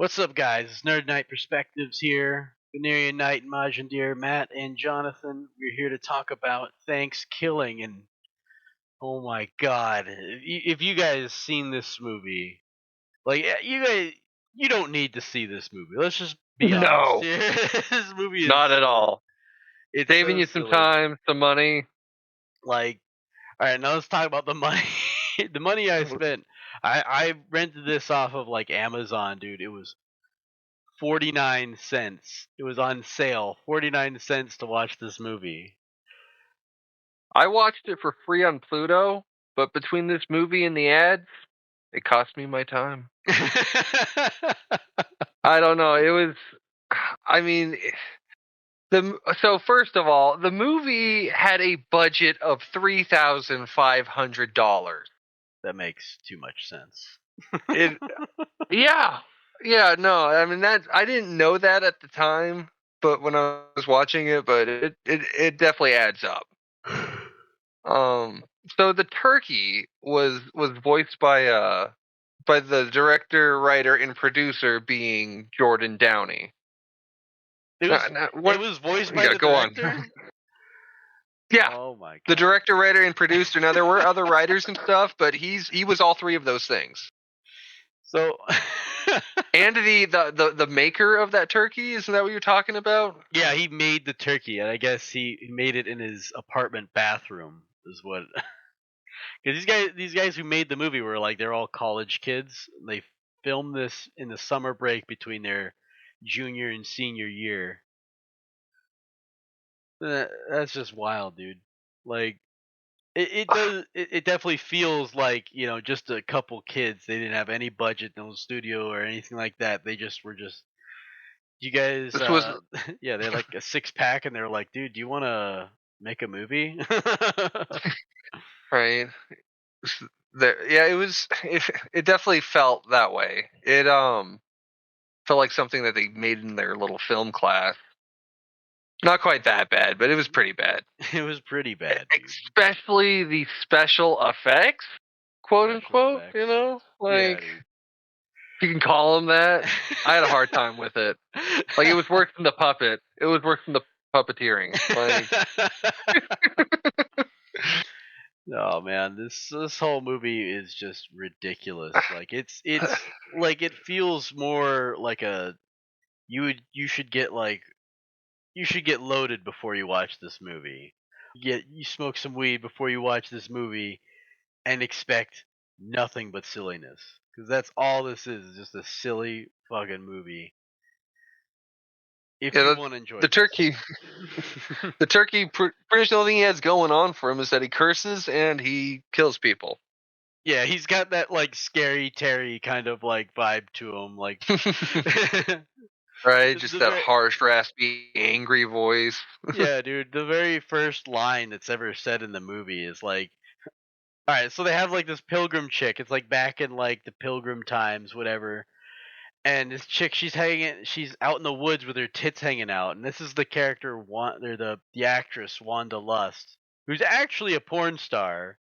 What's up, guys? It's Nerd Night Perspectives here. Venerian Knight and Majin Deer, Matt and Jonathan. We're here to talk about Thankskilling, and oh my god, if you guys seen this movie, you guys, you don't need to see this movie. Let's just be honest No, here. This movie is not at all. it's Saving so you some silly. time, some money. Like, all right, now let's talk about the money. The money I spent. I rented this off of like Amazon, dude. It was 49 cents. It was on sale. 49 cents to watch this movie. I watched it for free on Pluto, but between this movie and the ads, it cost me my time. I don't know. It was, I mean, so first of all, the movie had a budget of $3,500. That makes too much sense. It, yeah, no, I mean I didn't know that at the time, but when I was watching it, but it definitely adds up. So the turkey was voiced by the director, writer, and producer being Jordan Downey. It was voiced by the director? Yeah. Oh my god. The director, writer, and producer. Now there were other writers and stuff, but he was all three of those things. So and the maker of that turkey, isn't that what you're talking about? Yeah, he made the turkey, and I guess he made it in his apartment bathroom. Is what? Because these guys who made the movie were like they're all college kids. They filmed this in the summer break between their junior and senior year. That's just wild, dude. Like it does. It definitely feels like just a couple kids. They didn't have any budget, no studio or anything like that. They just were just. You guys, yeah, they're like a 6-pack, and they're like, dude, do you want to make a movie? Right. Yeah, it was. It definitely felt that way. It felt like something that they made in their little film class. Not quite that bad, but it was pretty bad. It was pretty bad, dude. Especially the special effects, quote unquote. Effects. You know, like Yeah, you can call them that. I had a hard time with it. Like it was worse than the puppet. It was worse than the puppeteering. Like. Oh man, this whole movie is just ridiculous. Like it's like it feels more like you should get loaded before you watch this movie. You smoke some weed before you watch this movie and expect nothing but silliness, because that's all this is just a silly fucking movie. If you want to enjoy the turkey, the turkey, pretty much the only thing he has going on for him is that he curses and he kills people. Yeah, he's got that like scary Terry kind of like vibe to him, like right, just that harsh, raspy, angry voice. Yeah, dude, the very first line that's ever said in the movie is like, all right, so they have like this pilgrim chick. It's like back in like the pilgrim times, whatever. And this chick, she's out in the woods with her tits hanging out, and this is the character or the actress Wanda Lust, who's actually a porn star,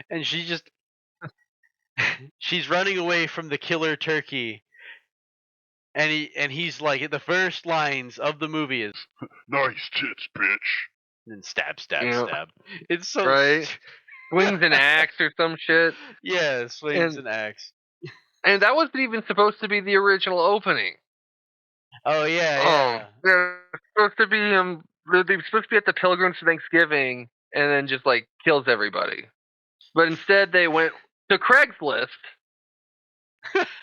and she's running away from the killer turkey, and he's like, the first lines of the movie is nice tits, bitch, and stab, stab. It's so right. Swings an axe or some shit. Yeah, swings an axe. And that wasn't even supposed to be the original opening. Oh yeah. They're supposed to be they're supposed to be at the Pilgrims for Thanksgiving, and then just like kills everybody. But instead, they went to Craigslist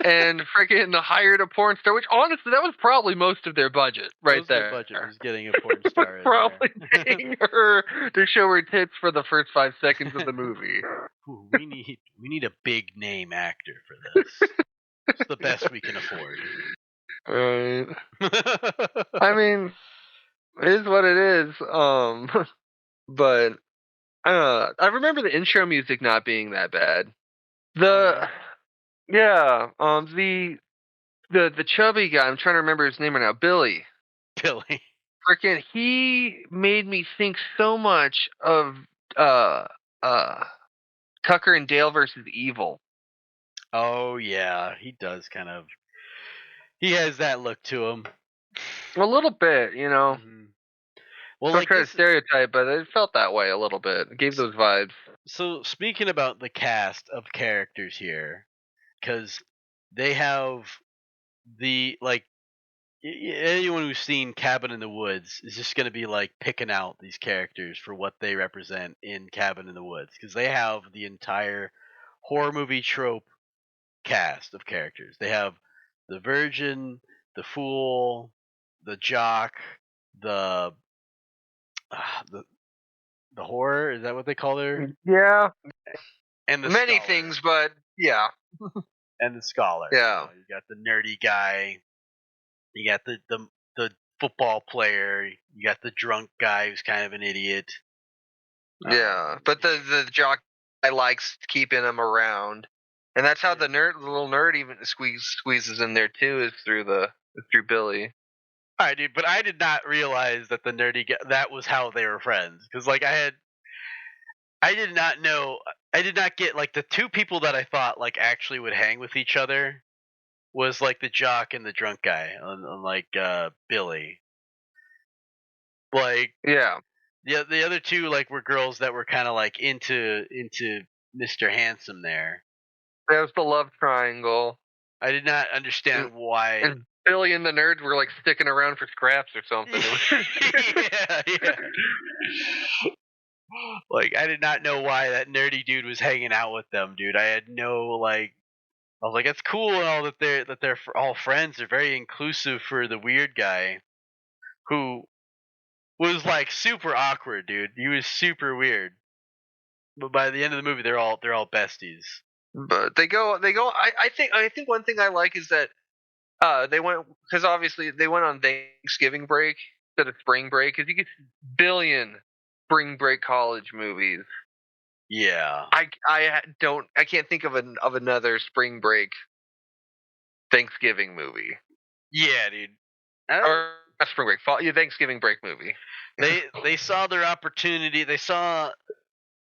and freaking hired a porn star. Which honestly, that was probably most of their budget, right there. Their budget was getting a porn star. Probably paying her to show her tits for the first 5 seconds of the movie. Ooh, we need a big name actor for this. It's the best we can afford. Right. I mean, it is what it is. But I remember the intro music not being that bad. The chubby guy, I'm trying to remember his name right now, Billy. Freaking, he made me think so much of Tucker and Dale versus Evil. Oh yeah, he does kind of. He has that look to him. A little bit, you know. Mhm. Well, Don't like try to this. stereotype, but it felt that way a little bit. It gave those vibes. So speaking about the cast of characters here, because they have the anyone who's seen Cabin in the Woods is just going to be like picking out these characters for what they represent in Cabin in the Woods, because they have the entire horror movie trope cast of characters. They have the virgin, the fool, the jock, the the the horror, is that what they call her? Yeah, And the many scholar. things, but yeah, And the scholar. yeah, You got the nerdy guy. You got the football player. You got the drunk guy who's kind of an idiot. yeah. But the jock I likes keeping him around, and that's how the little nerd even squeezes in there too, is through Billy. All right, dude. But I did not realize that the nerdy guy, that was how they were friends. Because I did not know. I did not get like the two people that I thought like actually would hang with each other was like the jock and the drunk guy, unlike Billy. Like Yeah, the other two like were girls that were kind of like into Mr. Handsome there. that was the love triangle, I did not and, understand why. and Billy and the nerd were like sticking around for scraps or something. Yeah. Like I did not know why that nerdy dude was hanging out with them, dude. I had no like. I was like, it's cool and all that they're all friends. They're very inclusive for the weird guy, who was like super awkward, dude. He was super weird. But by the end of the movie, they're all besties. But they go. I think one thing I like is that they went, because obviously they went on Thanksgiving break instead of spring break, because you get billion spring break college movies. Yeah. I can't think of another spring break Thanksgiving movie, Yeah, dude. or not spring break fall, yeah, Thanksgiving break movie. They saw their opportunity. They saw.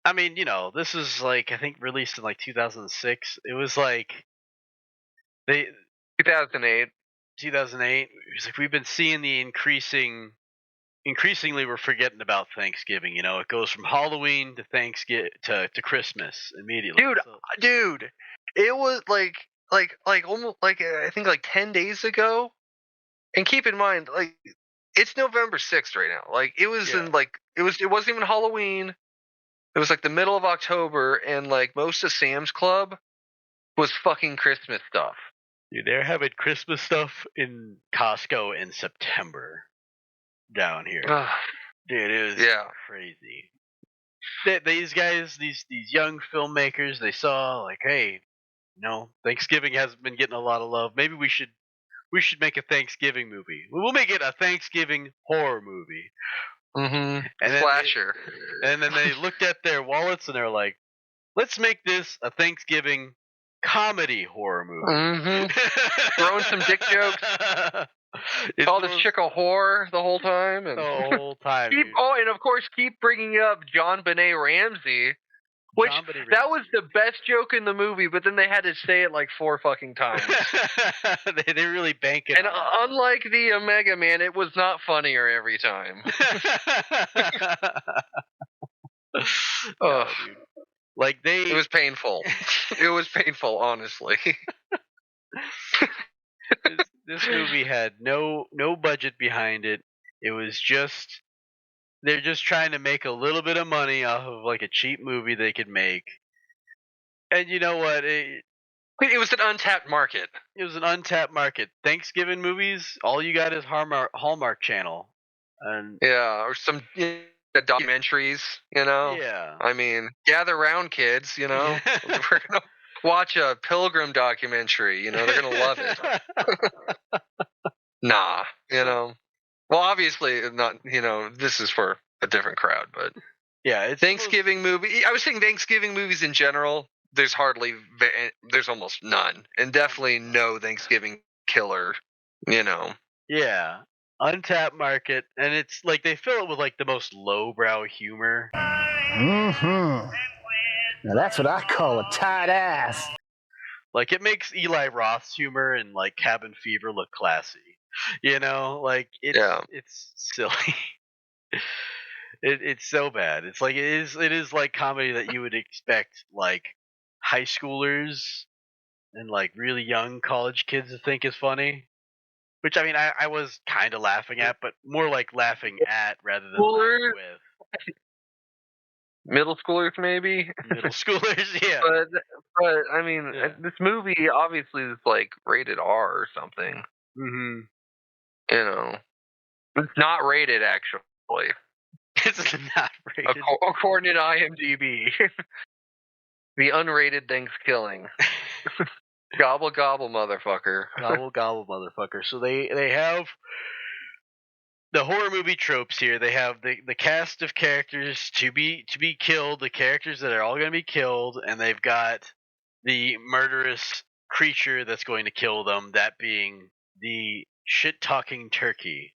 I mean, this is like I think released in like 2006. It was like they 2008. 2008. It was like we've been seeing the increasingly we're forgetting about Thanksgiving. It goes from Halloween to Thanksgiving to Christmas immediately. Dude, it was like almost like I think like 10 days ago. And keep in mind, like, it's November 6th right now. Like, it was Yeah. it wasn't even Halloween. It was like the middle of October, and like most of Sam's Club was fucking Christmas stuff. Dude, they're having Christmas stuff in Costco in September down here. Dude, it was crazy. These guys, these young filmmakers, they saw like, hey, Thanksgiving hasn't been getting a lot of love. Maybe we should make a Thanksgiving movie. We'll make it a Thanksgiving horror movie. Mm-hmm. And Slasher. And then they looked at their wallets and they're like, let's make this a Thanksgiving comedy horror movie. Mm-hmm. Throwing some dick jokes. Call this chick a whore the whole time. And the whole time. and of course keep bringing up John Benet Ramsey. Which, that was the best joke in the movie, but then they had to say it like 4 fucking times. they really bank it. And unlike the Omega Man, it was not funnier every time. Oh, dude. Like it was painful. It was painful, honestly. This movie had no budget behind it. It was just they're just trying to make a little bit of money off of like a cheap movie they could make. And you know what? It was an untapped market. It was an untapped market. Thanksgiving movies, all you got is Hallmark Channel. And or some documentaries, Yeah. I mean, gather around, kids, We're gonna watch a Pilgrim documentary, they're gonna love it. Nah, Well, obviously not, this is for a different crowd, but yeah, it's Thanksgiving movie. I was saying Thanksgiving movies in general, there's almost none, and definitely no Thanksgiving killer, Yeah. Untapped market, and it's like they fill it with like the most lowbrow humor. Mm-hmm. Now that's what I call a tight ass. Like it makes Eli Roth's humor and like Cabin Fever look classy. Like it's silly. It's so bad. It's like it is like comedy that you would expect like high schoolers and like really young college kids to think is funny. Which I mean I was kind of laughing at, but more like laughing at rather than laughing Schoolers, with. middle schoolers maybe. Middle schoolers, yeah. But I mean, Yeah. this movie obviously is like rated R or something. Mm-hmm. It's not rated actually, It's not rated. according to IMDb. The unrated Thankskilling. Gobble gobble, motherfucker. Gobble gobble, motherfucker. So they have the horror movie tropes here. They have the cast of characters to be killed, the characters that are all going to be killed, and they've got the murderous creature that's going to kill them, that being the shit-talking turkey.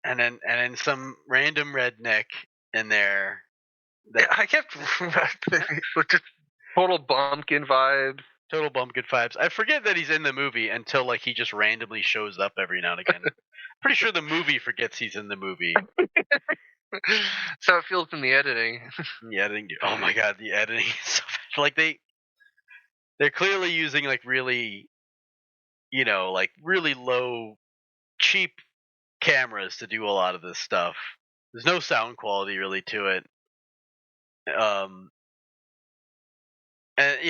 and then some random redneck in there. I kept just total bumpkin vibes. Total bumpkin vibes. I forget that he's in the movie until like he just randomly shows up every now and again. Pretty sure the movie forgets he's in the movie. So it feels in the editing. The editing, oh my god, the editing is so bad. Like they're clearly using like really, like really low, cheap cameras to do a lot of this stuff. There's no sound quality really to it. And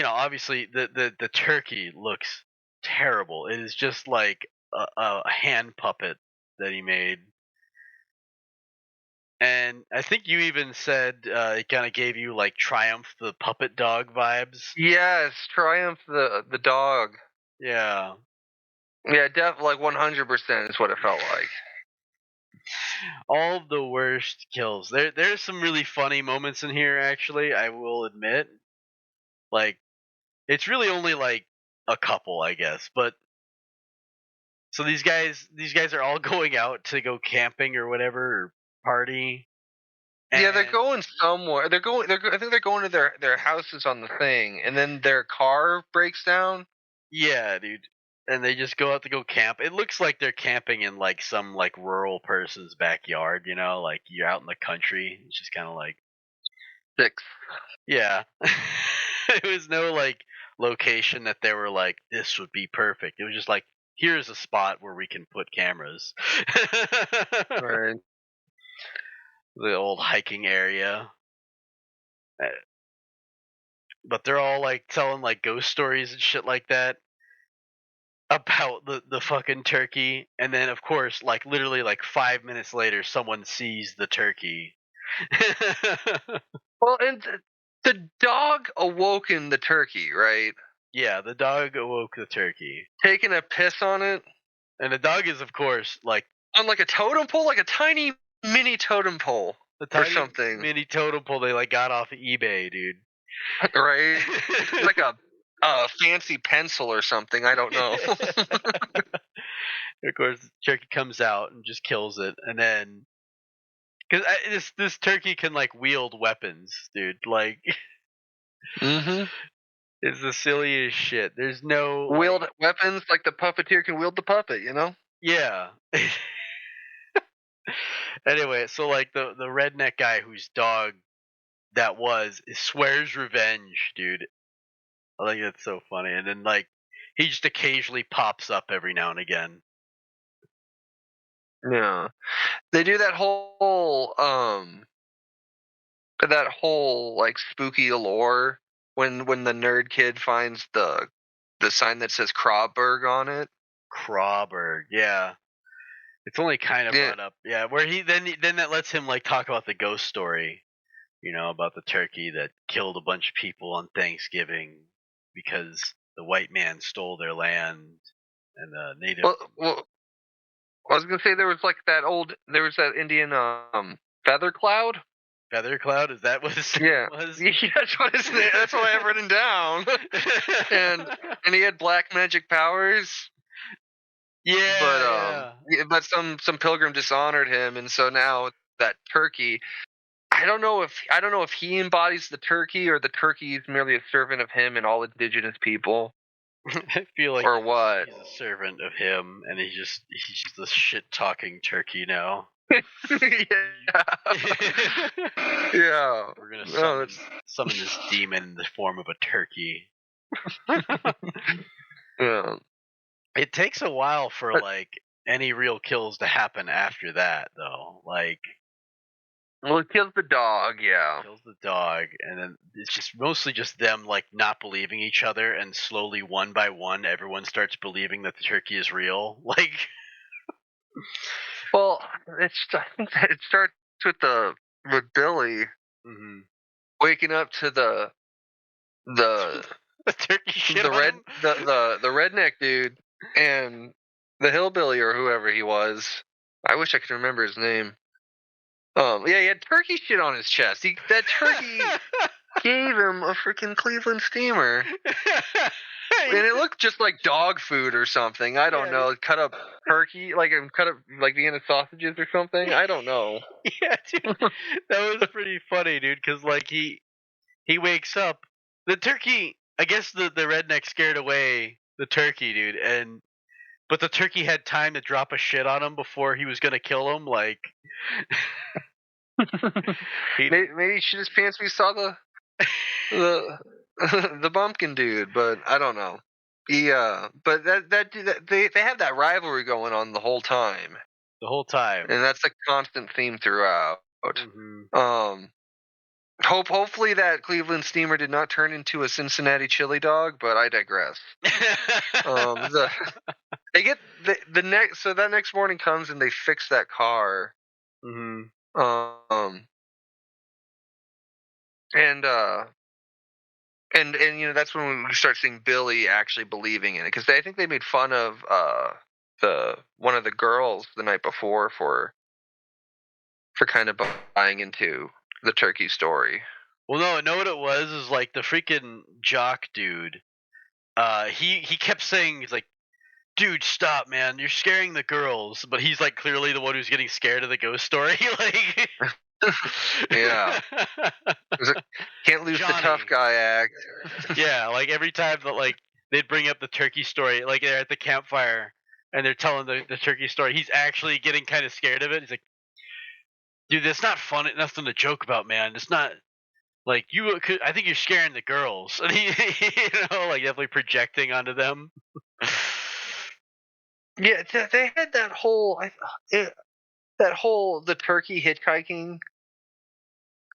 obviously the turkey looks terrible. It is just like a hand puppet that he made. And I think you even said it kind of gave you like Triumph the Puppet Dog vibes. Yes, Triumph the dog. Yeah. Yeah, like 100% is what it felt like. All the worst kills. There's some really funny moments in here, actually, I will admit. Like, it's really only like a couple, I guess. But so these guys are all going out to go camping or whatever, or party. Yeah, they're going somewhere. I think they're going to their houses on the thing, and then their car breaks down. Yeah, dude. And they just go out to go camp. It looks like they're camping in like some like rural person's backyard, like you're out in the country. It's just kind of like 6. Yeah. It was no like location that they were like this would be perfect. It was just like here's a spot where we can put cameras. Right. The old hiking area. But they're all like telling like ghost stories and shit like that about the fucking turkey, and then of course like literally like 5 minutes later someone sees the turkey. Well, and the dog awoken the turkey, right? Yeah, the dog awoke the turkey, taking a piss on it, and the dog is of course like on like a totem pole, like a tiny mini totem pole, or something. Mini totem pole they like got off of eBay, dude. Right? Like a fancy pencil or something. I don't know. Of course, the turkey comes out and just kills it, and then because this turkey can like wield weapons, dude. Like, it's the silliest shit. There's no wield weapons like the puppeteer can wield the puppet, Yeah. Anyway, so like the redneck guy whose dog that swears revenge, dude. I think that's so funny. And then like he just occasionally pops up every now and again. Yeah. They do that whole like spooky allure when the nerd kid finds the sign that says Krauberg on it. Krauberg, yeah. It's only kind of brought up, yeah. Where he then that lets him like talk about the ghost story, about the turkey that killed a bunch of people on Thanksgiving because the white man stole their land and the native. Well, I was gonna say there was that Indian feather cloud. Feather Cloud, is that what his name was? Yeah, that's what his name. That's what I have written down. and he had black magic powers. Yeah, but some pilgrim dishonored him, and so now that turkey, I don't know if he embodies the turkey or the turkey is merely a servant of him and all indigenous people, I feel like or what. he's a servant of him, and he's just a shit talking turkey now. Yeah. Yeah. We're gonna No, summon this demon in the form of a turkey. yeah. It takes a while for like any real kills to happen after that, though. Like, Well, it kills the dog. Yeah. kills the dog, and then it's just mostly just them like not believing each other, and slowly one by one, everyone starts believing that the turkey is real. Like, Well, I think that it starts with Billy waking up to the the turkey shit on him. the redneck dude and the hillbilly or whoever he was. I wish I could remember his name. Yeah, he had turkey shit on his chest. That turkey gave him a freaking Cleveland steamer. And it looked just like dog food or something. I don't know. Cut up turkey, cut up like Vienna sausages or something. I don't know. Yeah, dude, that was pretty funny, dude. Because like he wakes up, the turkey. I guess the redneck scared away the turkey, dude, but the turkey had time to drop a shit on him before he was gonna kill him. Like, maybe he shit his pants when he saw the the bumpkin dude, but I don't know. Yeah, but they have that rivalry going on the whole time. The whole time, and that's a constant theme throughout. Mm-hmm. Hopefully that Cleveland steamer did not turn into a Cincinnati chili dog, but I digress. They get the next, so that next morning comes and they fix that car. Mm-hmm. And you know, that's when we start seeing Billy actually believing in it, because I think they made fun of one of the girls the night before for kind of buying into the turkey story. Well, no, what it was is like the freaking jock dude. He kept saying, he's like, dude, stop, man, you're scaring the girls. But he's like clearly the one who's getting scared of the ghost story. Like, yeah, can't lose Johnny. the tough guy act. Yeah, like every time that like they'd bring up the turkey story, like they're at the campfire and they're telling the turkey story, he's actually getting kind of scared of it. He's like, dude, that's not fun. Nothing to joke about, man. It's not like you. I think you're scaring the girls, and he, like definitely projecting onto them. Yeah, they had that whole the turkey hitchhiking.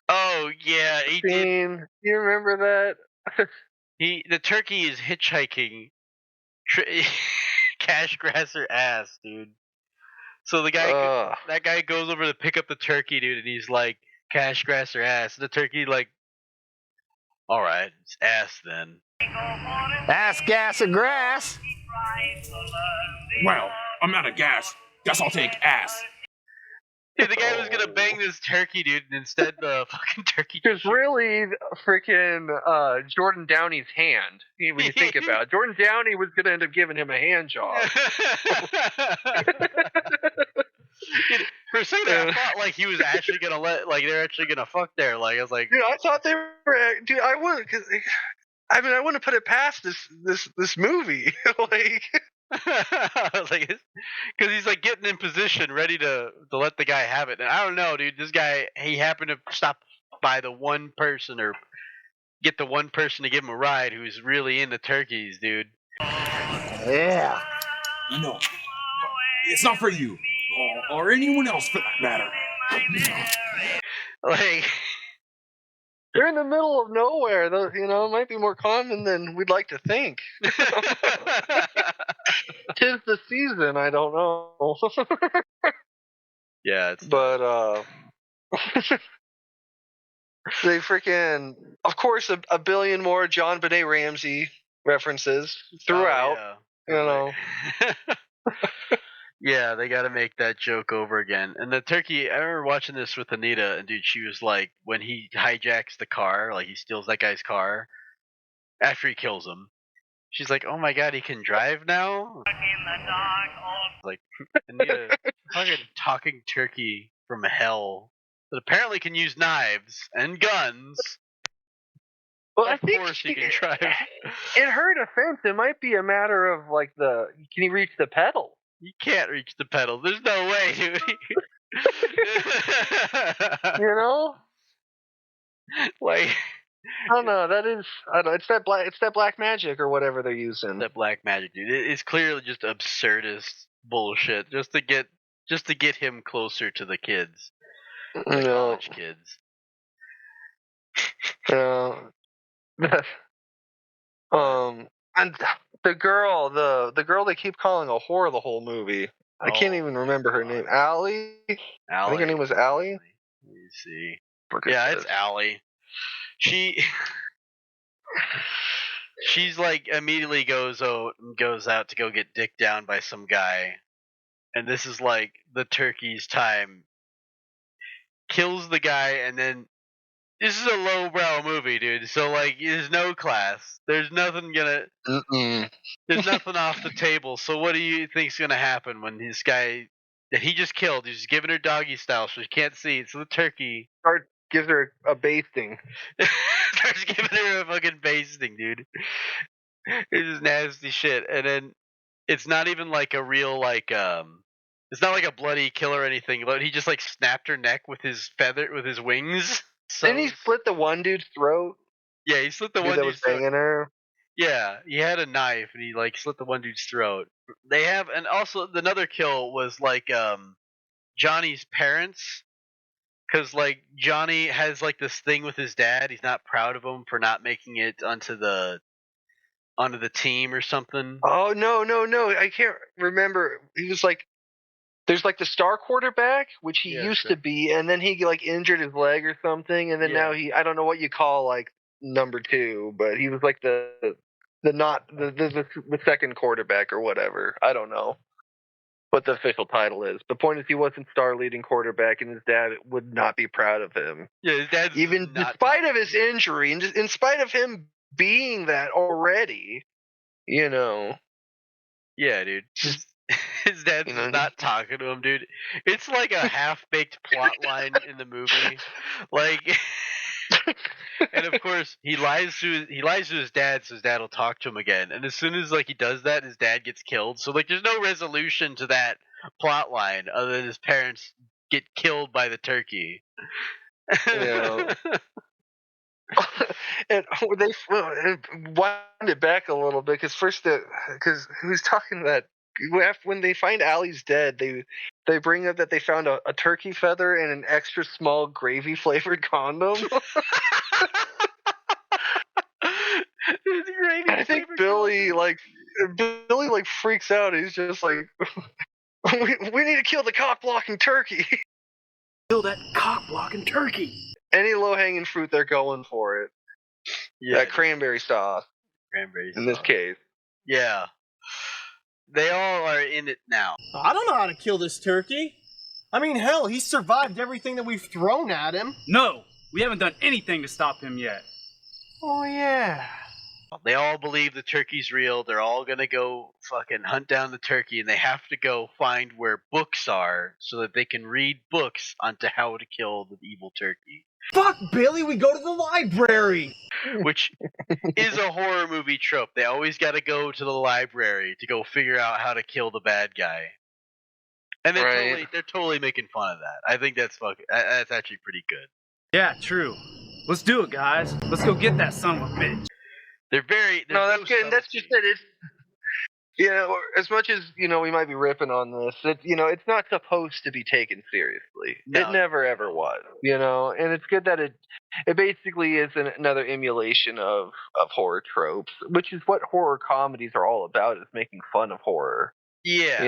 Oh yeah, he did. You remember that? The turkey is hitchhiking. Cash grasser ass, dude. So that guy goes over to pick up the turkey, dude, and he's like, cash grasser ass. And the turkey like, all right, it's ass then. Ass, gas, or grass. Well, I'm out of gas. Guess I'll take ass. Dude, the guy was gonna bang this turkey, dude, and instead the fucking turkey. It's really freaking Jordan Downey's hand. When you think about it, Jordan Downey was gonna end up giving him a hand job. Dude, for a second, I thought like he was actually gonna they're actually gonna fuck there. Like I was like, dude, I thought they were. Dude, I would, I wouldn't put it past this movie. Like. Like, because he's like getting in position, ready to let the guy have it. And I don't know, dude. This guy, he happened to stop by the one person or get the one person to give him a ride who's really into turkeys, dude. Yeah. I know. It's not for you. Or anyone else for that matter. Like, they're in the middle of nowhere. You know, it might be more common than we'd like to think. Tis the season. I don't know. Yeah, but they freaking, of course, a billion more John Benet Ramsey references throughout. Oh, yeah. You know. Yeah, they got to make that joke over again. And the turkey, I remember watching this with Anita, and dude, she was like, when he hijacks the car, like he steals that guy's car after he kills him, she's like, oh my god, he can drive now? Like, Anita, fucking talking turkey from hell. that apparently can use knives and guns. Well, I Of think course he can drive. in her defense, it might be a matter of like can he reach the pedal? You can't reach the pedal. There's no way, dude. You know, Like I don't know. I don't know. It's that black magic or whatever they're using. that black magic, dude. It's clearly just absurdist bullshit, just to get him closer to the kids, the college kids. And the girl they keep calling a whore the whole movie. I can't even remember her name. Allie? I think her name was Allie. Let me see. Yeah, it's Allie. She's like immediately goes out to go get dicked down by some guy, and this is like the turkey's time. Kills the guy, and then this is a lowbrow movie, dude. So like, there's no class. There's nothing There's nothing off the table. So what do you think's gonna happen when this guy that he just killed, he's giving her doggy style, so she can't see it. So the turkey gives her a basting. starts giving her a fucking basting, dude. It's just nasty shit. And then it's not even like a real it's not like a bloody kill or anything, but he just like snapped her neck with his wings. So Didn't he split the one dude's throat? Yeah, he slit the one that dude's was throat. banging her. Yeah, he had a knife and he like slit the one dude's throat. They have, and also another kill was like Johnny's parents, because like Johnny has like this thing with his dad. He's not proud of him for not making it onto the team or something. Oh no, I can't remember. He was like, there's like the star quarterback, which he used to be, and then he like injured his leg or something, and then now I don't know what you call like number 2, but he was like the second quarterback or whatever. I don't know what the official title is. The point is he wasn't star leading quarterback, and his dad would not be proud of him. Yeah, his dad's even despite of his injury, and just in spite of him being that already, you know. Yeah, dude. His dad's not talking to him, dude. It's like a half-baked plot line in the movie. Like, and of course he lies to his dad, so his dad will talk to him again. And as soon as like he does that, his dad gets killed. So like, there's no resolution to that plot line other than his parents get killed by the turkey. Yeah. And they wind it back a little bit because he was talking that when they find Allie's dead, they bring up that they found a turkey feather and an extra small gravy flavored condom. I think Billy freaks out. He's just like, we need to kill the cock blocking turkey. Kill that cock blocking turkey. Any low hanging fruit, they're going for it. Yeah, that cranberry sauce. In this case. Yeah. They all are in it now. I don't know how to kill this turkey. I mean, hell, he's survived everything that we've thrown at him. No, we haven't done anything to stop him yet. Oh, yeah. They all believe the turkey's real. They're all gonna go fucking hunt down the turkey, and they have to go find where books are so that they can read books onto how to kill the evil turkey. Fuck, Billy, we go to the library! Which is a horror movie trope. They always gotta go to the library to go figure out how to kill the bad guy. And they're totally making fun of that. I think that's actually pretty good. Yeah, true. Let's do it, guys. Let's go get that son of a bitch. That's good. And that's just it. It's, as much as, we might be ripping on this, it's not supposed to be taken seriously. No. It never ever was, and it's good that it basically is another emulation of horror tropes, which is what horror comedies are all about, is making fun of horror. Yeah.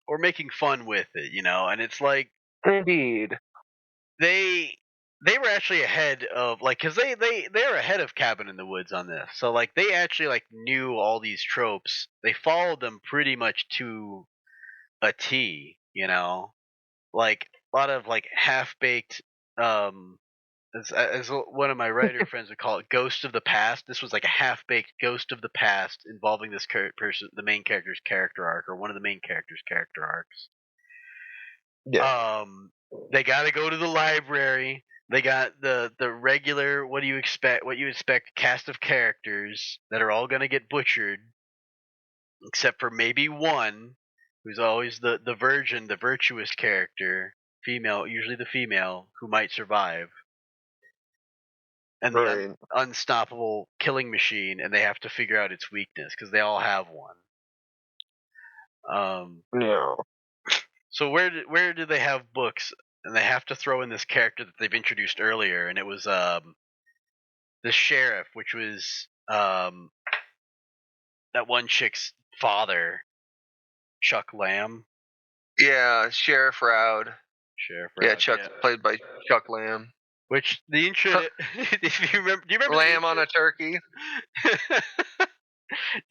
Or making fun with it, and it's like... Indeed. They were actually ahead of, like, because they were ahead of Cabin in the Woods on this. So, like, they actually, like, knew all these tropes. They followed them pretty much to a T, Like, a lot of, like, half-baked, as one of my writer friends would call it, ghost of the past. This was like a half-baked ghost of the past involving this person, the main character's character arc, or one of the main character's character arcs. Yeah. They got to go to the library. They got the regular what you expect cast of characters that are all gonna get butchered, except for maybe one, who's always the virgin, the virtuous character, female, usually the female, who might survive, and the Right. unstoppable killing machine, and they have to figure out its weakness because they all have one. Yeah. So where do they have books? And they have to throw in this character that they've introduced earlier, and it was the sheriff, which was that one chick's father, Chuck Lamb. Yeah, Sheriff Roud. Sheriff Yeah, Roud, Chuck played by Chuck Lamb. Which the intro, if you remember, do you remember Lamb on a turkey. Do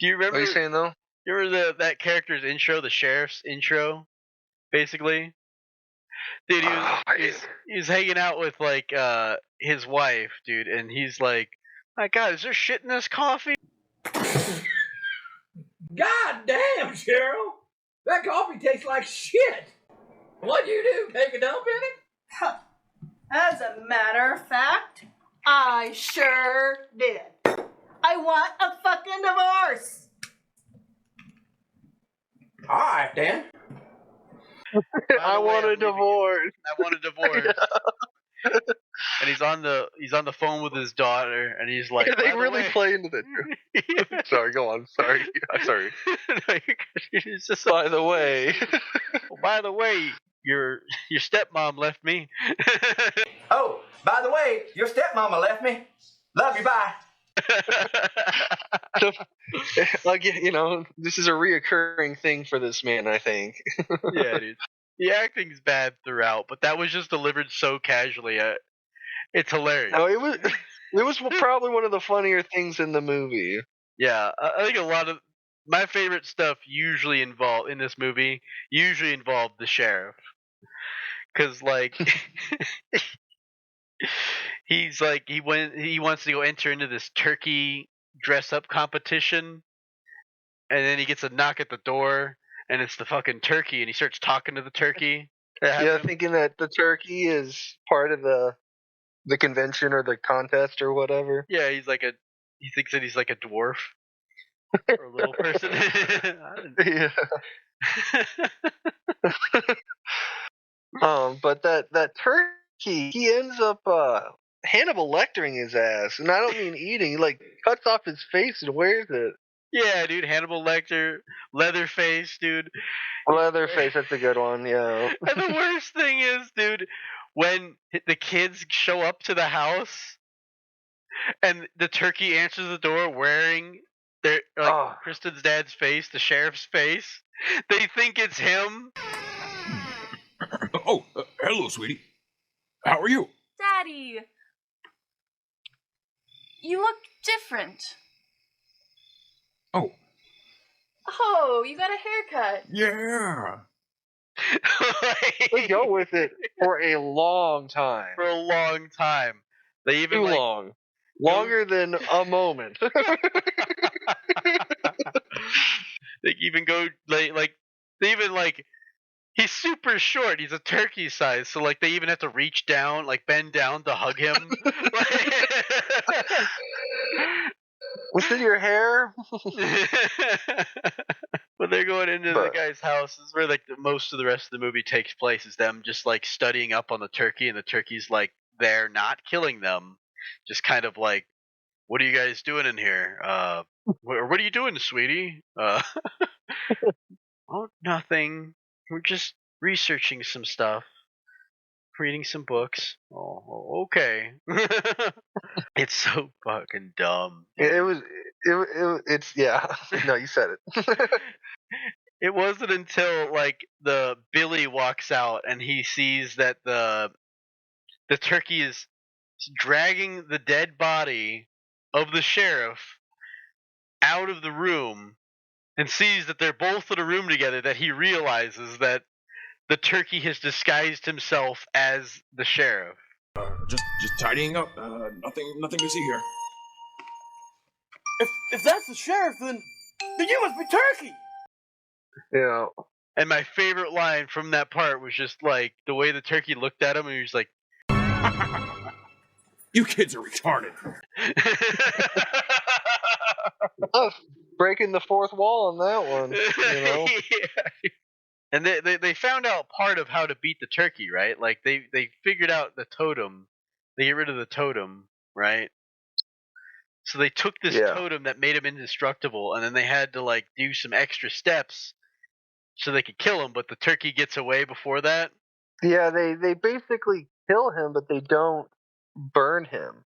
you remember? What are you saying though? You remember that character's intro, the sheriff's intro, basically? Dude, he was hanging out with like his wife, dude, and he's like, "My God, is there shit in this coffee?" God damn, Cheryl! That coffee tastes like shit! What'd you do? Take a dump in it? As a matter of fact, I sure did. I want a fucking divorce! Alright then. I want a divorce. I want a divorce. And he's on the phone with his daughter, and he's like, They really play into that. Sorry, go on. Sorry. Sorry. It's just By the way. oh, by the way, your stepmom left me. Oh, by the way, your stepmama left me. Love you, bye. So, like, this is a reoccurring thing for this man, I think. Yeah, dude. The acting's bad throughout, but that was just delivered so casually. It's hilarious. No, it was probably one of the funnier things in the movie. Yeah, I think a lot of my favorite stuff usually involved the sheriff, because like he's like he wants to go enter into this turkey dress up competition, and then he gets a knock at the door, and it's the fucking turkey, and he starts talking to the turkey. Yeah, thinking that the turkey is part of the convention or the contest or whatever. Yeah, he thinks that he's like a dwarf or a little person. Yeah. But that turkey, he ends up Hannibal Lectering his ass, and I don't mean eating. He like cuts off his face and wears it. Yeah, dude, Hannibal Lecter, Leatherface, dude. Leatherface, that's a good one. Yeah. And the worst thing is, dude, when the kids show up to the house and the turkey answers the door wearing Kristen's dad's face, the sheriff's face, they think it's him. Oh, hello, sweetie. How are you? Daddy, you look different. Oh. Oh, you got a haircut. Yeah. They go with it for a long time. For a long time. They even Too long. Longer than a moment. They even go he's super short. He's a turkey size, so like they even have to reach down, like bend down to hug him. Was it your hair? When they're going into the guy's house, this is where like most of the rest of the movie takes place. Is them just like studying up on the turkey, and the turkey's like they're not killing them, just kind of like, what are you guys doing in here? What are you doing, sweetie? Oh, nothing. We're just researching some stuff, reading some books. Oh, okay. It's so fucking dumb. It's yeah. No, you said it. It wasn't until like the Billy walks out and he sees that the turkey is dragging the dead body of the sheriff out of the room and sees that they're both in a room together that he realizes that the turkey has disguised himself as the sheriff. Just tidying up. Nothing to see here. If that's the sheriff, then you must be Turkey. Yeah. And my favorite line from that part was just like the way the turkey looked at him, and he was like, You kids are retarded. Oh, breaking the fourth wall on that one. You know. Yeah. And they found out part of how to beat the turkey, right? Like they figured out the totem. They get rid of the totem, right? So they took this totem that made him indestructible, and then they had to like do some extra steps so they could kill him. But the turkey gets away before that. Yeah, they basically kill him, but they don't burn him.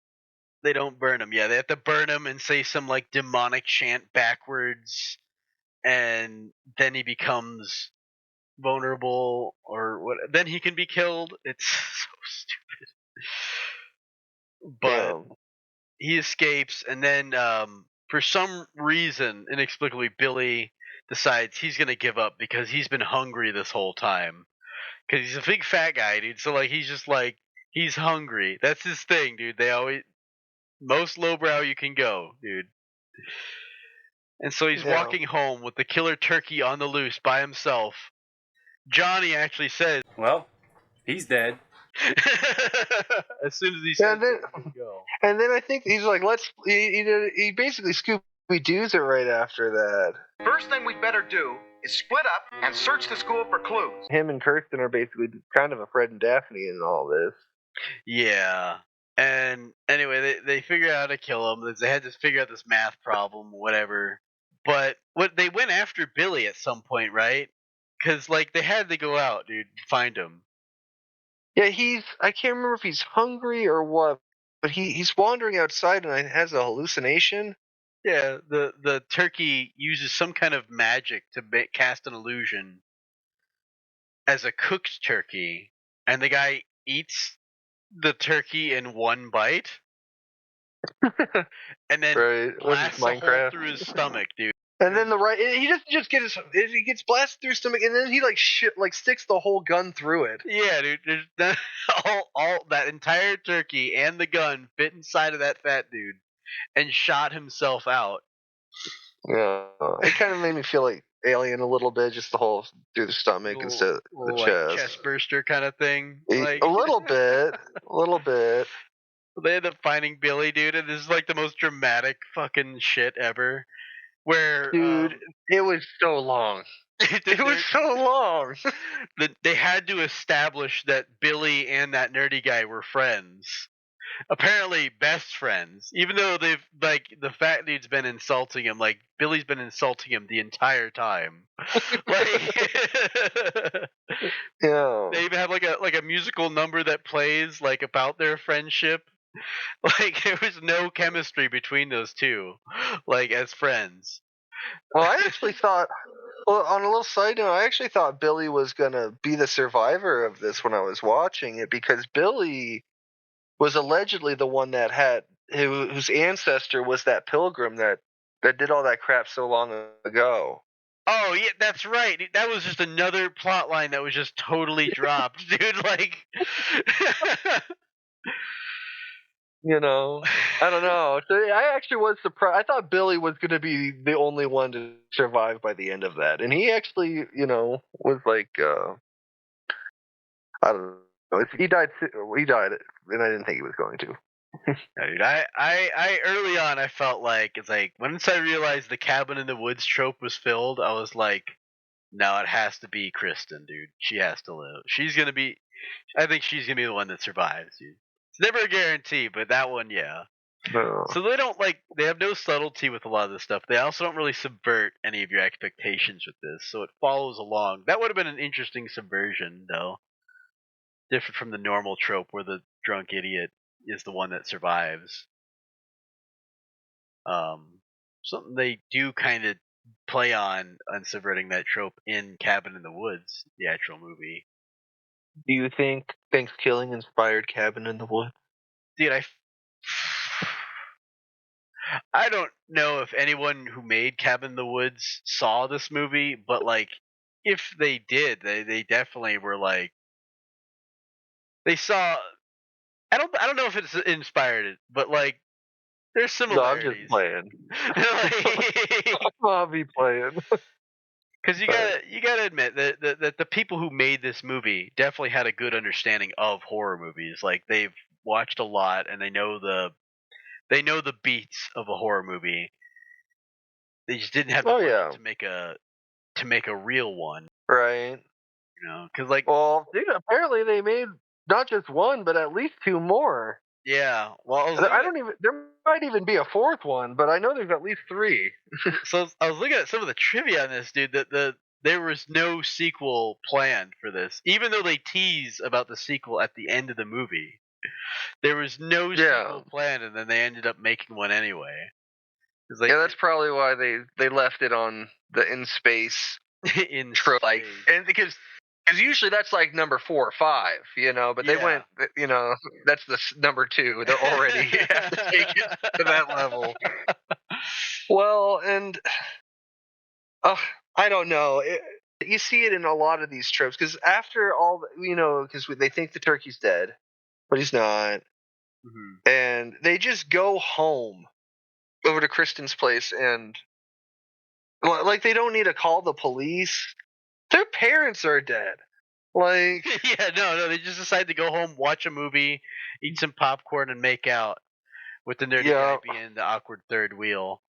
They don't burn him. Yeah, they have to burn him and say some like demonic chant backwards, and then he becomes vulnerable, or what? Then he can be killed. It's so stupid. But he escapes, and then for some reason, inexplicably, Billy decides he's gonna give up because he's been hungry this whole time. Because he's a big fat guy, dude. So like he's just like he's hungry. That's his thing, dude. They always most lowbrow you can go, dude. And so he's walking home with the killer turkey on the loose by himself. Johnny actually says, "Well, he's dead." As soon as he says, go. And then I think he's like, he basically Scooby-Doo's it right after that. First thing we'd better do is split up and search the school for clues. Him and Kirsten are basically kind of a Fred and Daphne in all this. Yeah. And anyway, they figure out how to kill him. They had to figure out this math problem, whatever. But they went after Billy at some point, right? Because like they had to go out, dude, find him. Yeah, I can't remember if he's hungry or what, but he's wandering outside and has a hallucination. Yeah, the turkey uses some kind of magic to cast an illusion as a cooked turkey, and the guy eats the turkey in one bite, and then blasts a hole through his stomach, dude. And then he doesn't just he gets blasted through his stomach, and then he sticks the whole gun through it. Yeah, dude. There's all that entire turkey and the gun fit inside of that fat dude, and shot himself out. Yeah, it kind of made me feel like Alien a little bit, just the whole through the stomach instead of the chest. Chest burster kind of thing. A little bit. They end up finding Billy, dude, and this is like the most dramatic fucking shit ever. Where, dude, it was so long. It was so long. They had to establish that Billy and that nerdy guy were friends. Apparently best friends. Even though they've, like, the fat dude's been insulting him, like, Billy's been insulting him the entire time. Yeah. They even have like a musical number that plays like about their friendship. Like there was no chemistry between those two, like as friends. Well, I actually thought, on a little side note, I actually thought Billy was gonna be the survivor of this when I was watching it, because Billy was allegedly the one that whose ancestor was that pilgrim that did all that crap so long ago. Oh yeah, that's right. That was just another plot line that was just totally dropped, dude. Like. You know, I don't know. So I actually was surprised. I thought Billy was going to be the only one to survive by the end of that. And he actually, was like, I don't know. He died, and I didn't think he was going to. No, dude, I early on, I felt like, it's like, once I realized the cabin in the woods trope was filled, I was like, no, it has to be Kristen, dude. She has to live. I think she's going to be the one that survives, dude. It's never a guarantee, but that one, yeah. No. So they have no subtlety with a lot of this stuff. They also don't really subvert any of your expectations with this, so it follows along. That would have been an interesting subversion, though. Different from the normal trope where the drunk idiot is the one that survives. Something they do kind of play on subverting that trope in Cabin in the Woods, the actual movie. Do you think Thankskilling inspired Cabin in the Woods? Dude, I don't know if anyone who made Cabin in the Woods saw this movie, but like if they did, they definitely were like they saw. I don't know if it's inspired it, but like there's similarities. No, I'm just playing. I'll be playing. Because you gotta admit that the people who made this movie definitely had a good understanding of horror movies. Like they've watched a lot and they know the beats of a horror movie. They just didn't have the budget to make a real one. Right. You know, because like, well, dude, apparently they made not just one, but at least 2 more. Yeah. Well, I don't even. There might even be a 4th one, but I know there's at least 3. So I was looking at some of the trivia on this, dude. That there was no sequel planned for this, even though they tease about the sequel at the end of the movie. There was no sequel planned, and then they ended up making one anyway. Like, yeah, that's probably why they left it on the in space trope, like, and because usually that's like number 4 or 5, you know, but they went, you know, that's the number 2. They're already have to take it to that level. Well, and I don't know. You see it in a lot of these tropes because after all, you know, because they think the turkey's dead, but he's not, and they just go home over to Kristen's place, and like they don't need to call the police. Their parents are dead. Like, yeah, no, they just decide to go home, watch a movie, eat some popcorn, and make out with the nerdy guy being the awkward third wheel.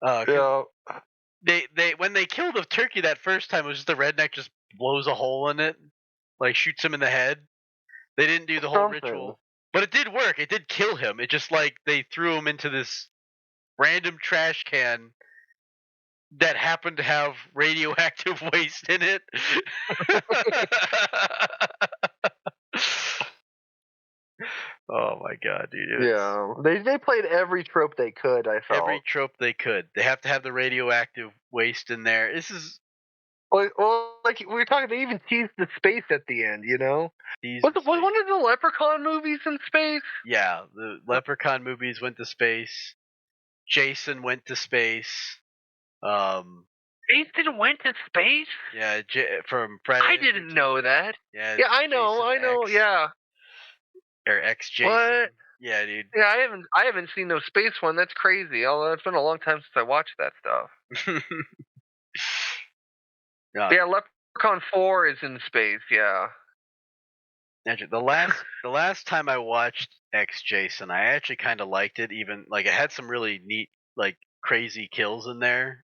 They when they kill the turkey that first time, it was just the redneck just blows a hole in it, like shoots him in the head. They didn't do the whole ritual, but it did work. It did kill him. It just like they threw him into this random trash can that happened to have radioactive waste in it. Oh my god, dude! Yeah, they played every trope they could. I felt every trope they could. They have to have the radioactive waste in there. This is well, like we were talking. They even teased the space at the end. You know, was one of the Leprechaun movies in space? Yeah, the Leprechaun movies went to space. Jason went to space. Jason went to space? Yeah, from Friday. I didn't know that. Yeah, I know. Yeah. Or X Jason. What? Yeah, dude. Yeah, I haven't seen no space one. That's crazy. Although it's been a long time since I watched that stuff. Yeah, Leprechaun 4 is in space. Yeah. Actually, the last time I watched X Jason, I actually kind of liked it. Even like it had some really neat, like crazy kills in there,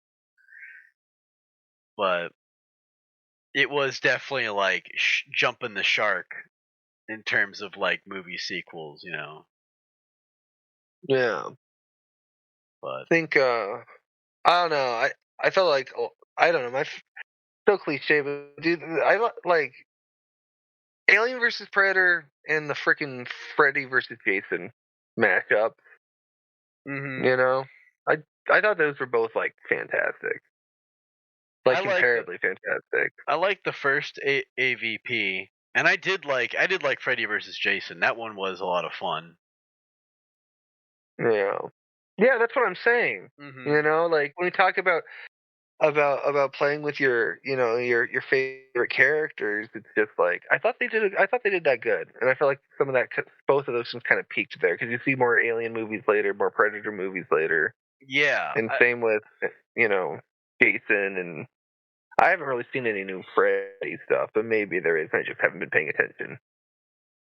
but it was definitely like jumping the shark in terms of like movie sequels, you know. Yeah. But I think I don't know. I felt like I don't know. So cliche, but dude, I like Alien versus Predator and the freaking Freddy versus Jason matchup. You know, I thought those were both like fantastic, like comparably fantastic. I liked the first AVP, and I did like Freddy versus Jason. That one was a lot of fun. Yeah, that's what I'm saying. You know, like when we talk about playing with your your favorite characters, it's just like I thought they did that good, and I feel like some of that both of those things kind of peaked there because you see more Alien movies later, more Predator movies later. Yeah, and same with Jason, and I haven't really seen any new Freddy stuff, but maybe there is. I just haven't been paying attention.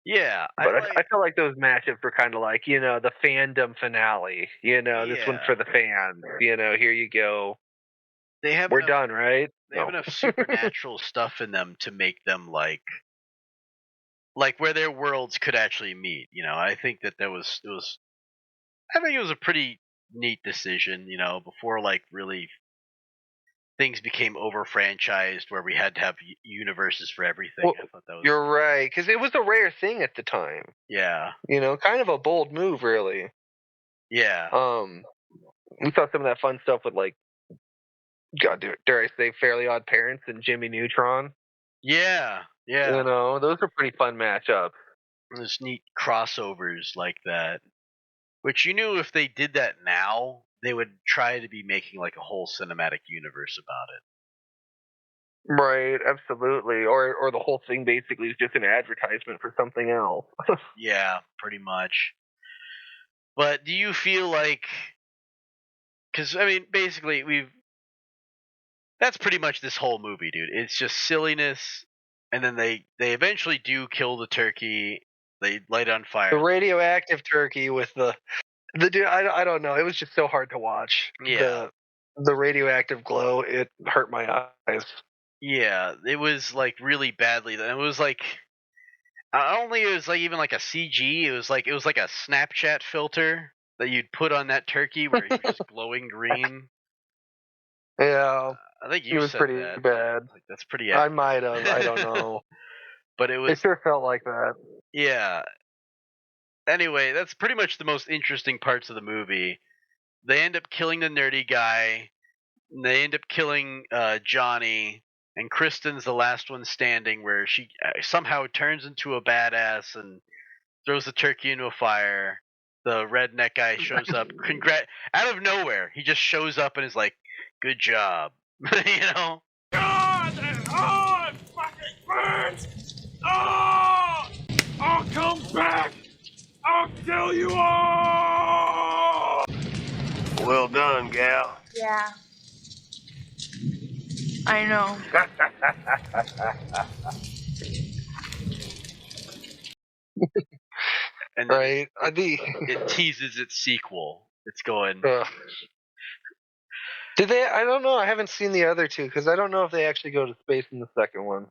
Yeah, but I feel like those matchups were kind of like the fandom finale. This one's for the fans. Here you go. We're done, right? They have enough supernatural stuff in them to make them like where their worlds could actually meet. I think that I think it was a pretty neat decision. Before like really things became over franchised where we had to have universes for everything. Well, I thought that was you're right, because it was a rare thing at the time. Yeah. Kind of a bold move, really. Yeah. We saw some of that fun stuff with like, God, dare I say, Fairly Odd Parents and Jimmy Neutron. Yeah. Those are pretty fun matchups. There's neat crossovers like that, which you knew if they did that now, they would try to be making like a whole cinematic universe about it. Right, absolutely. Or the whole thing basically is just an advertisement for something else. Yeah, pretty much. But do you feel like, because I mean, basically that's pretty much this whole movie, dude. It's just silliness, and then they eventually do kill the turkey. They light it on fire. The radioactive turkey with the dude. I don't know. It was just so hard to watch. Yeah. The radioactive glow. It hurt my eyes. Yeah, it was like really badly. It was like not only it was like even like a CG. It was like a Snapchat filter that you'd put on that turkey where he was just glowing green. Yeah, I think you it was said pretty that. bad. Like, that's pretty. I might have. I don't know. But it was. It sure felt like that. Yeah. Anyway, that's pretty much the most interesting parts of the movie. They end up killing the nerdy guy. And they end up killing Johnny. And Kristen's the last one standing, where she somehow turns into a badass and throws the turkey into a fire. The redneck guy shows up. Out of nowhere, he just shows up and is like, "Good job," you know. God! Oh, it fucking burns! Oh! I'll come back! I'll kill you all! Well done, gal. Yeah. I know. And then Right? it teases its sequel. It's going. Did they? I don't know. I haven't seen the other two because I don't know if they actually go to space in the second one.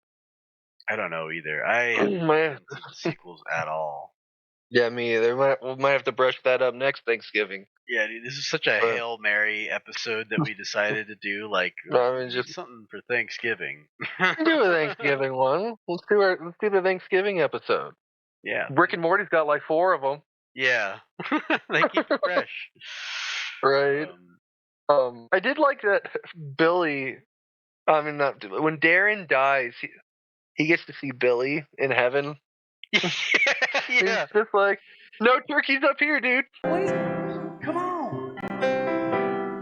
I don't know either. I haven't seen the sequels at all. Yeah, me either. We might have to brush that up next Thanksgiving. Yeah, dude, this is such a Hail Mary episode that we decided to do. Like, No, I mean, just something for Thanksgiving. do a Thanksgiving one. Let's do the Thanksgiving episode. Yeah, Rick and Morty's got like 4 of them. yeah, they keep it fresh. Right. I did like that Billy. I mean, not when Darren dies, he gets to see Billy in heaven. Yeah. He's just like, no turkeys up here, dude. Wait, come on.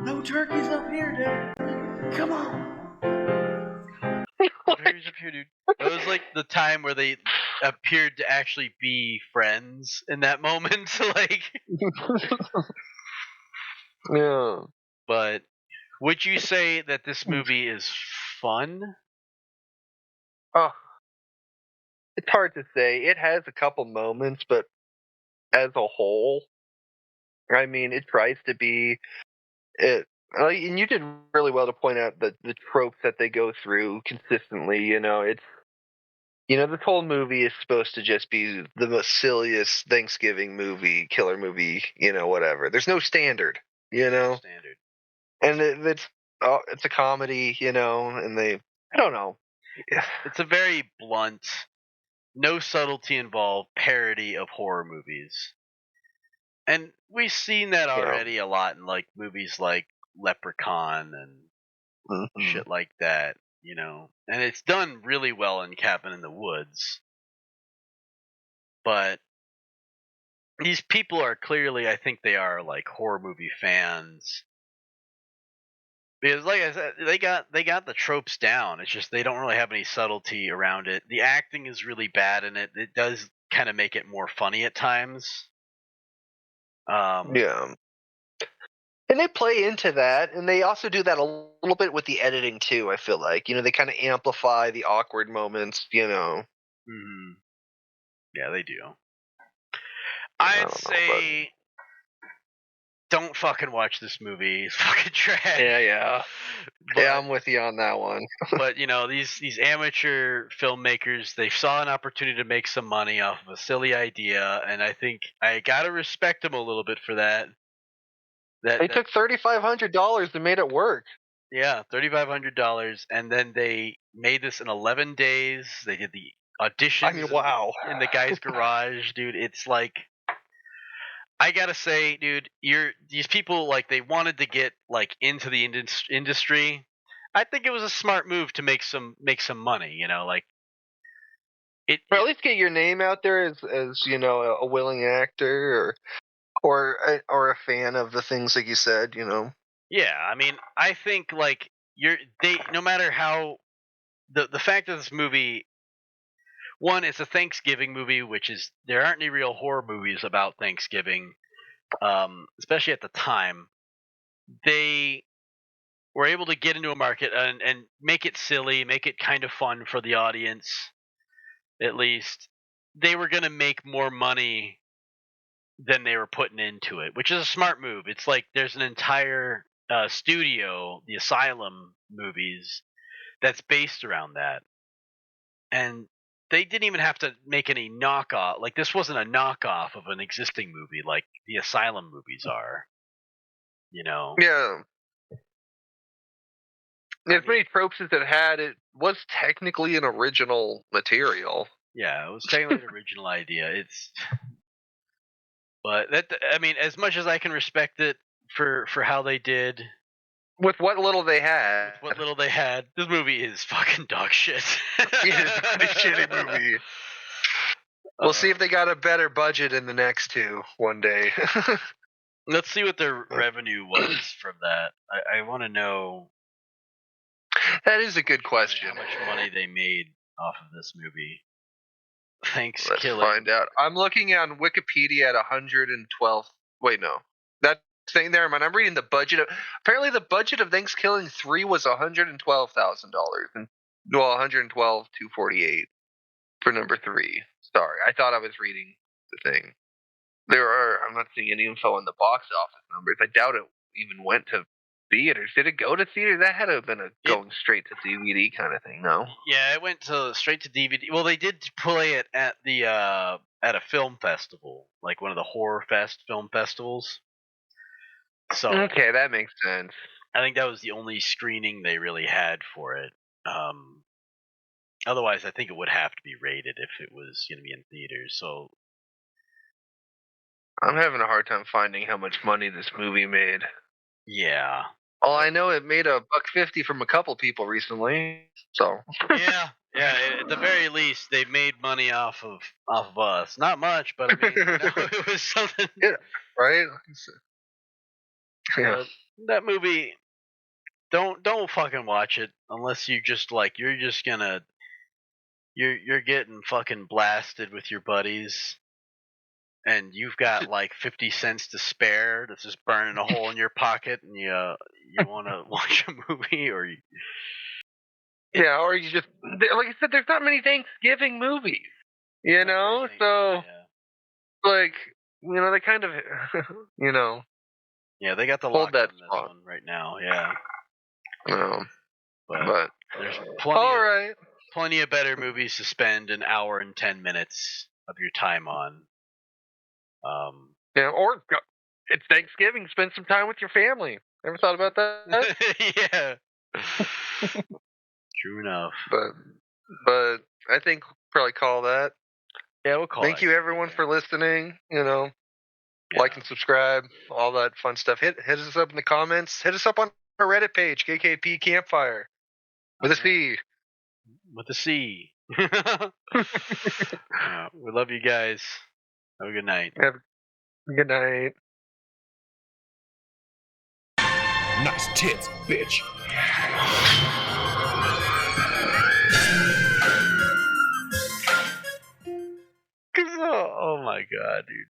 No turkeys up here, dude. Come on. Turkeys up here, dude. It was like the time where they appeared to actually be friends in that moment. Like, yeah. But would you say that this movie is fun? Oh, it's hard to say. It has a couple moments, but as a whole, I mean, it tries to be it. And you did really well to point out the tropes that they go through consistently. You know, it's this whole movie is supposed to just be the most silliest Thanksgiving movie, killer movie. Whatever. There's no standard. Standard. And it's a comedy. And I don't know. It's a very blunt, no subtlety involved parody of horror movies. And we've seen that already a lot in like movies like Leprechaun and shit like that, And it's done really well in Cabin in the Woods. But these people are clearly, I think they are like horror movie fans. Because like I said, they got the tropes down. It's just they don't really have any subtlety around it. The acting is really bad in it. It does kind of make it more funny at times. Yeah. And they play into that, and they also do that a little bit with the editing too, I feel like. They kind of amplify the awkward moments, Mm-hmm. Yeah, they do. I'd say don't fucking watch this movie. It's fucking trash. Yeah. But, yeah, I'm with you on that one. But these amateur filmmakers, they saw an opportunity to make some money off of a silly idea, and I think I gotta respect them a little bit for that. They took $3,500 and made it work. Yeah, $3,500, and then they made this in 11 days. They did the auditions. I mean, wow. In the guy's garage, dude. It's like, I gotta say, dude, these people, like, they wanted to get like into the industry. I think it was a smart move to make some money, like or at least get your name out there as a willing actor or a fan of the things like you said, Yeah, I mean, I think like no matter how the fact that this movie, one, it's a Thanksgiving movie, which is there aren't any real horror movies about Thanksgiving, especially at the time. They were able to get into a market and make it silly, make it kind of fun for the audience, at least, they were going to make more money than they were putting into it, which is a smart move. It's like there's an entire studio, the Asylum movies, that's based around that. And they didn't even have to make any knockoff. Like, this wasn't a knockoff of an existing movie like the Asylum movies are. You know? Yeah. As many tropes as it had, it was technically an original material. Yeah, it was technically an original idea. But that, I mean, as much as I can respect it for how they did, with what little they had, this movie is fucking dog shit. It is a pretty shitty movie. We'll see if they got a better budget in the next two one day. Let's see what their revenue was from that. I want to know. That is a good question. How much money they made off of this movie? Thankskilling. Let's find out. I'm looking on Wikipedia at 112. Wait, no. That thing there, man. I'm reading the budget. Apparently, the budget of Thankskilling 3 was $112,000. And, well, 112,248 for number 3. Sorry, I thought I was reading the thing. I'm not seeing any info on the box office numbers. I doubt it even went to theaters. Did it go to theaters? That had to have been going straight to DVD kind of thing, no? Yeah, it went straight to DVD. Well, they did play it at the at a film festival, like one of the Horror Fest film festivals. So okay, that makes sense. I think that was the only screening they really had for it. Otherwise, I think it would have to be rated if it was going to be in theaters. So I'm having a hard time finding how much money this movie made. Yeah. Well, I know it made $150 from a couple people recently. So yeah. At the very least, they made money off of us. Not much, but I mean, it was something. Yeah. Right. Yeah. That movie. Don't fucking watch it unless you just you're getting fucking blasted with your buddies. And you've got 50 cents to spare that's just burning a hole in your pocket, and you want to watch a movie, or yeah, or you just, like I said, there's not many Thanksgiving movies, you know. So they kind of, yeah, they got the hold lock that on this one right now, yeah. But there's plenty of better movies to spend an hour and 10 minutes of your time on. Yeah, or it's Thanksgiving. Spend some time with your family. Ever thought about that? Yeah. True enough. But I think we'll probably call that. Yeah, we'll call it. Thank you everyone for listening. Like and subscribe, all that fun stuff. Hit us up in the comments. Hit us up on our Reddit page, KKPCampfire, with a C. With a C. We love you guys. Have a good night. Good night. Nice tits, bitch. Oh my god, dude.